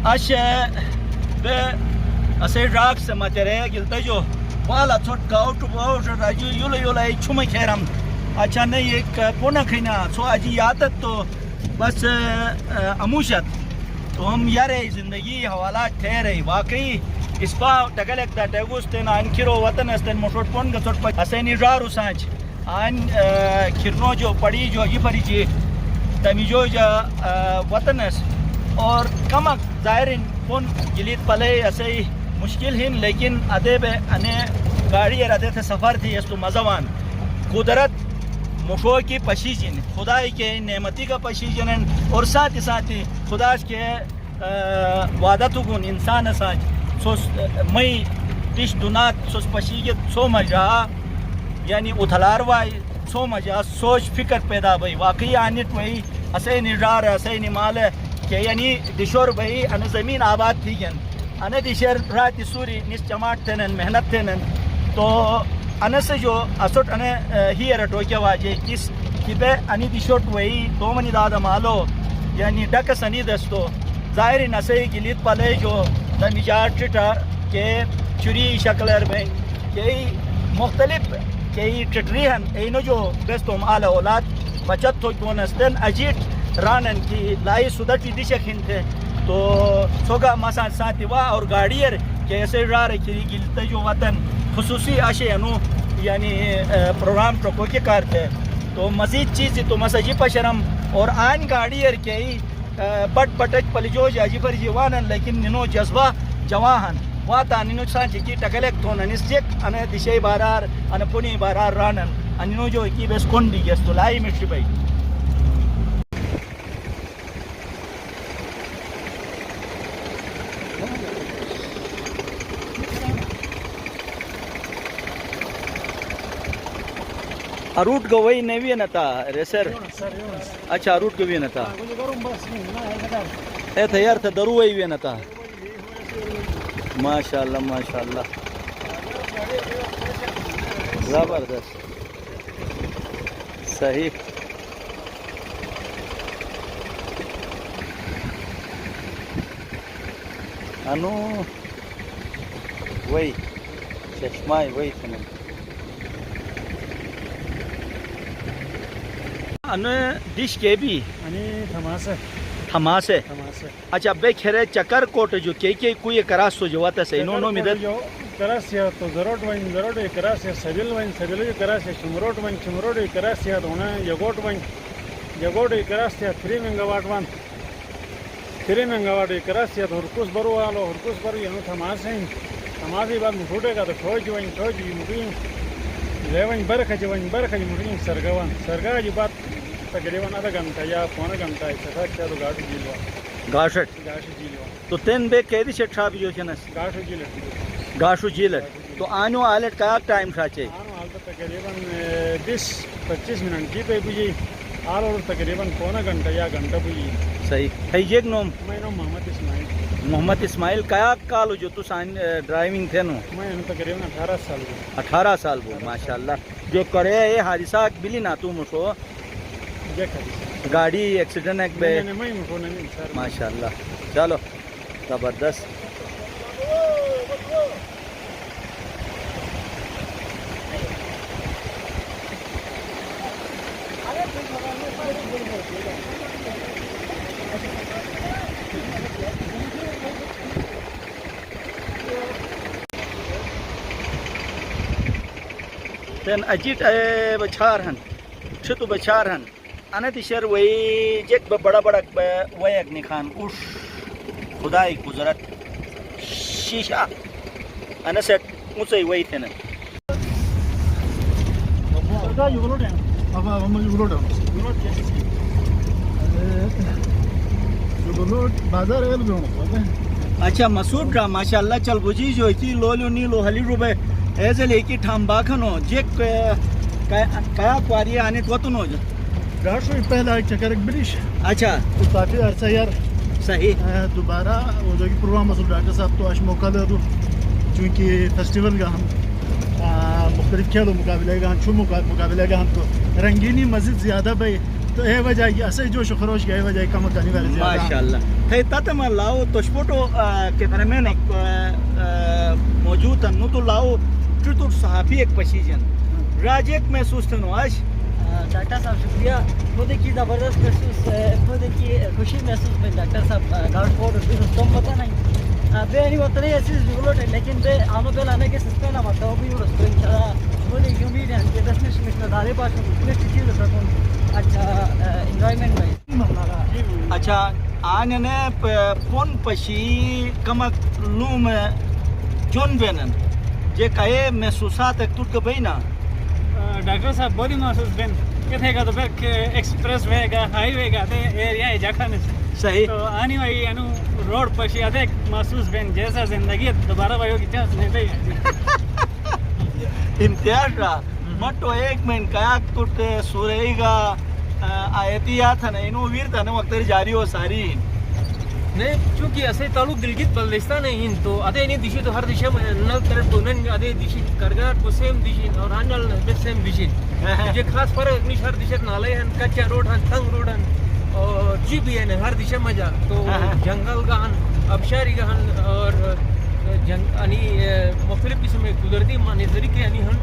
Aš be asai raks materija giltajo wala tot gautu bauja raju yula chuma kheram अच्छा नहीं एक पोना खीना सो आज यादत तो बस अमूशत तो हम यारे जिंदगी हवाला ठहरे वाकई इस पा टगलेक दा टगुस्तेन आन किरो वतन अस्तन मोटोट पोन गसोट प असैनी रारू सांच आन किरनो जो पड़ी जो ये पड़ी जी तमी जो वतनस और कमक जायरिन पोन गिलीत पले ऐसे मुश्किल हिन लेकिन अदेब अने गाड़ी अदे थे सफ़र थी तो मज़ावान कुदरत मुशो की पशीजन खुदाई के नेमती का पशीजन और साथ ही खुदा के वादत गुन इंसान साज सोस मई दिश दुनात सोस पशीजत सो मजा यानी उथलार वाई सो मजा सोच फिक्र पैदा भई वाकई आनिट वही असै निजार असै निमाल के यानी दिशोर भई अन ज़मीन आबाद थी गन अन दिशर रात सूरी निस जमात थेनन मेहनत थेनन तो अनसे जो असोट अने ही रटोक्या वाजे किस किबे अनि दिशोट वही तो मनी दादा मालो यानी डक सनी दस्तो जाहिर नसे गिलित पले जो दमिजार टिटा के चुरी शक्लर में कई मुख्तलिफ कई टटरीहन एनो जो दस्तो माल औलाद बचत तो बोनस्तन अजीत रानन की लाई सुदा की दिशा खिनते तो सोगा मसा साथवा और गाड़ियर कैसे रा रखी गिलते जो वतन खसूसी आशेनु यानी प्रोग्राम ट्रकों के कारते तो मज़ीद चीज़ तो मसजी पशरम और आन गाड़ियर के बट पटच पलिजो जाजी पर जीवान लेकिन निनो जज्बा जवाहन वाता निनो सांची की टकलेक तो निश्चित अने दिशे बारार अने पुनी बारार रानन अनिनो जो की बेस कोंडी गेस तो लाई मिट्री भाई रूट गवई नवी नता रेसर अच्छा रूट गवी नता ए तयार था दरू वही नता माशाल्लाह माशाल्लाह जबरदस्त सही अनु वही चश्मा वही थे अन दिश के भी थमासे अच्छा बे खेरे चक्कर कोट जो के कोई करास तो जवाता सही नो मिदल जो करास या तो जरोट वन करास या सबिल जो करास या चुमरोट करास या होना यगोट करास या 3 मेगावाट करास या हुरकुस बरो वालो हुरकुस बरो यनो थमासे बाद मुठोटेगा तो ठोज मुठी लेवन बरखा जी मुठी सरगा जी बात तकरीबन आधा घंटा या पौना घंटा है सफर तो गाड़ी जिलवा गाशट तो तेन बे कैदी से छाप जो है ना गाशु जिलट तो आनो आलट का टाइम साचे आनो आल तो तकरीबन 20-25 मिनट की पे बुझी आल और तकरीबन पौना घंटा या घंटा बुझी सही है ये नोम मैं नाम मोहम्मद इस्माइल क्या कालो जो तू ड्राइविंग थे नो मैं तकरीबन 18 साल वो माशाल्लाह जो करे ये हादसा बिली ना तू मुझको गाड़ी एक्सीडेंट है बे माशाल्लाह चलो जबरदस्त तेन अजीत बचार हन छतु बचार हन अनत शर वही जेक बड़ा वही अग्नि खान उश खुदाई गुजरत शीशा अनसेट ऊंचे वही थे ना अच्छा मसूद का माशाल्लाह चल बुझी जो की लोलो नीलो हली रुबे ऐसे लेकी ठाम बाखनो जेक क्या क्वारी आने तो नो गाशो पहला चक्कर ब्रिश अच्छा तो काफी अरसा यार सही दोबारा वो जो प्रोग्राम मसूद डॉक्टर साहब तो आज मौका दे दो चूँकि फेस्टिवल का हम मुख्तलिफ खेलों मुकाबले का हम मुकाबले का हम तो रंगीनी मज़ीद ज़्यादा भाई तो हे वजह ऐसे जोश खरोश के वजह कम करने वाले माशाल्लाह थे ततम लाओ तोशपोटो के फरमेन मौजूद नु तो लाओ चुतुर सहाफी एक पशीजन राजेक महसूस थनो आज डॉक्टर साहब शुक्रिया खुद की ज़बरदस्त महसूस खुद की खुशी महसूस में डॉक्टर साहब गार्ड कोड भी तुम पता नहीं बे नहीं होता नहीं ऐसी जुगलोट है लेकिन बे आनो पे लाने के सिस्टम ना मत हो भी उड़स तो इंशाल्लाह खुद एक उम्मीद है कि 10 मिनट में दाले पास में कुछ चीज़ सकूं अच्छा एंजॉयमेंट में अच्छा आने ने फोन पशी कमक लूम जोन बेनन जे कहे महसूसात एक तुट के बहिना डॉक्टर साहब बड़ी महसूस बेन किथे का तो फिर एक्सप्रेस वे का हाईवे का ते एरिया है जाखन सही तो आनी वाली अनु रोड पर अधिक महसूस बेन जैसा जिंदगी दोबारा वायो की चांस नहीं दे इम्तियाज रहा मटो एक में कयाक तुट सुरेगा आयतिया था ना इनो वीर था ना वक्त जारी हो सारी नहीं चूंकि असे तालुक गिलगित बल्तिस्तान है तो अदे नहीं दिशी तो हर दिशा में नल तरफ तो नन अदे दिशी करगार को सेम दिशी और हानल बे सेम दिशी जे खास फर्क नहीं हर दिशा नाले हैं कच्चा रोड हैं तंग रोड हैं और जीप भी है हर दिशा में जा तो जंगल का हन अबशारी का हन और जंग अनि मुख्तलिफ किस्म के कुदरती मंजरी के अनि हन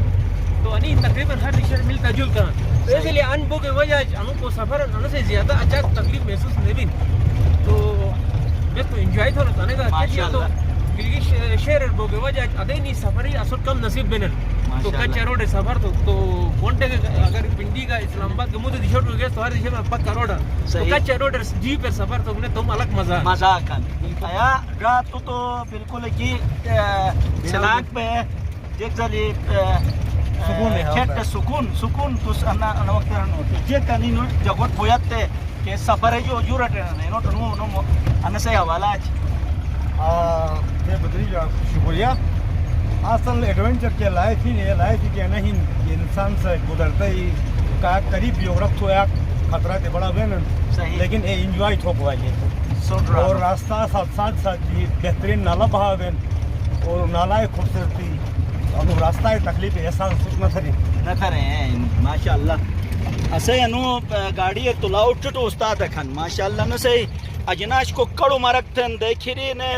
तो अनि तकरीबन हर दिशा में मिलता जुलता तो इसलिए अनुभव के वजह अनु को सफर अनु से ज्यादा अच्छा तकलीफ महसूस नहीं भी तो मैं तो एंजॉय तो करने का क्या तो गिलगित शहर बोगे वजह अदे नहीं सफर ही असर कम नसीब बनन तो कच्चा रोड सफर तो घंटे अगर पिंडी का इस्लामाबाद के मुझे दिशा टूट गया तो हर दिशा में पक्का रोड तो कच्चा रोड जी पर सफर तो उन्हें तुम अलग मजा कर आया रात तो बिल्कुल की सलाक पे देख जली सुकून सुकून तो अन्ना वक्त रहनो जे कनी नो जगत पोयाते के सफर है जो जुरट है नो तो नो अन्न से हवाला ये बदरिया शुक्रिया असल एडवेंचर के लायक ही है लायक ही नहीं इंसान से गुजरते ही का करीब योगरक तो एक खतरा के बड़ा बेन सही लेकिन ये एंजॉय ठोक वाली और रास्ता साथ साथ साथ ये बेहतरीन नाला बहा बेन और नाला खूबसूरती और रास्ता तकलीफ एहसास न करें माशाल्लाह असे अनु गाड़ी एक तुला उठ तो उस्ताद खन माशाल्लाह न सही अजनाश को कड़ो मरकथन देखिरी ने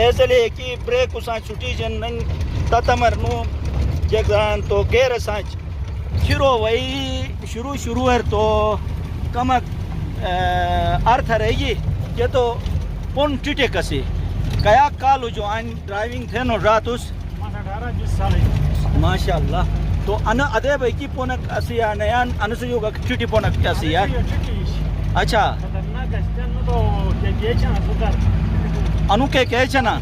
ऐसे की ब्रेक उसा छुटी जन ततमर नु जगन तो गेर साच शिरो वही शुरू है तो कमक अर्थ रहेगी ये तो पुन टिटे कसी कया काल जो आन ड्राइविंग थे नो रात उस 18-20 साल माशाल्लाह तो अन अदे भाई की पोनक असिया नयान अनुसयोग चिटी पोनक असिया अच्छा तो अनु के कहना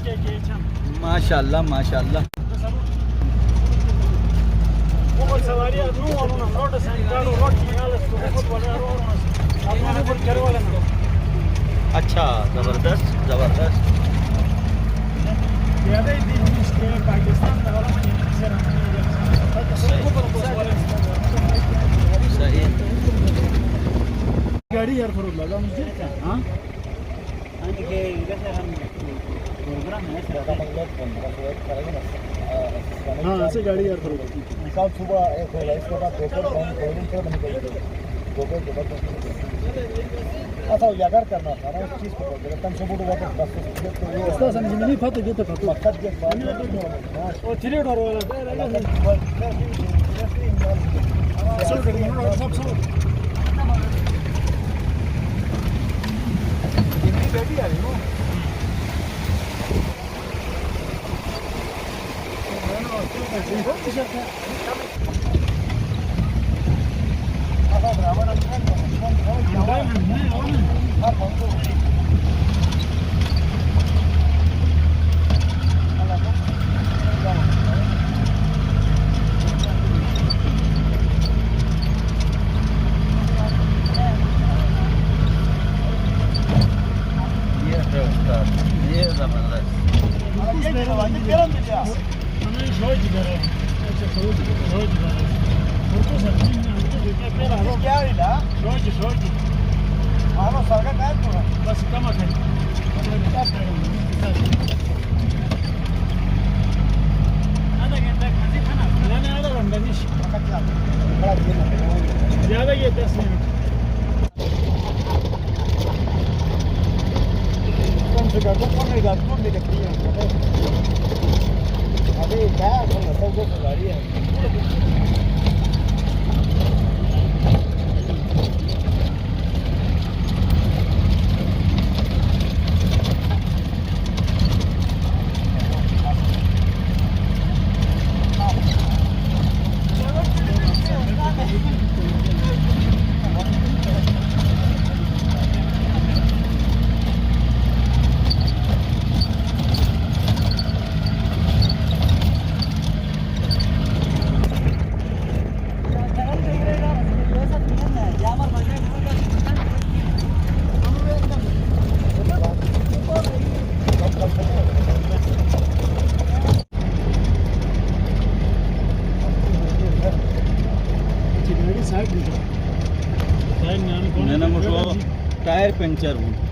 माशाल्लाह माशाल्लाह अच्छा जबरदस्त जबरदस्त सही गाड़ी यार फरूक लगा मुझे हाँ हाँ ऐसे गाड़ी यार फरूक कल सुबह एक होला इसके बाद अच्छा यादर करना था ना उस चीज़ को तम सुबह वापस बस इसका समझ में नहीं फटे तो फटे मकसद के बाद और चिरे उठा बेटी आ रही हो बस कम है आधा घंटा खाने खाना आधा घंटा नहीं ज़्यादा ये 10 minute no pone gasto de cría. A ver, ya, con las dos jugaría. Tyre puncture हूँ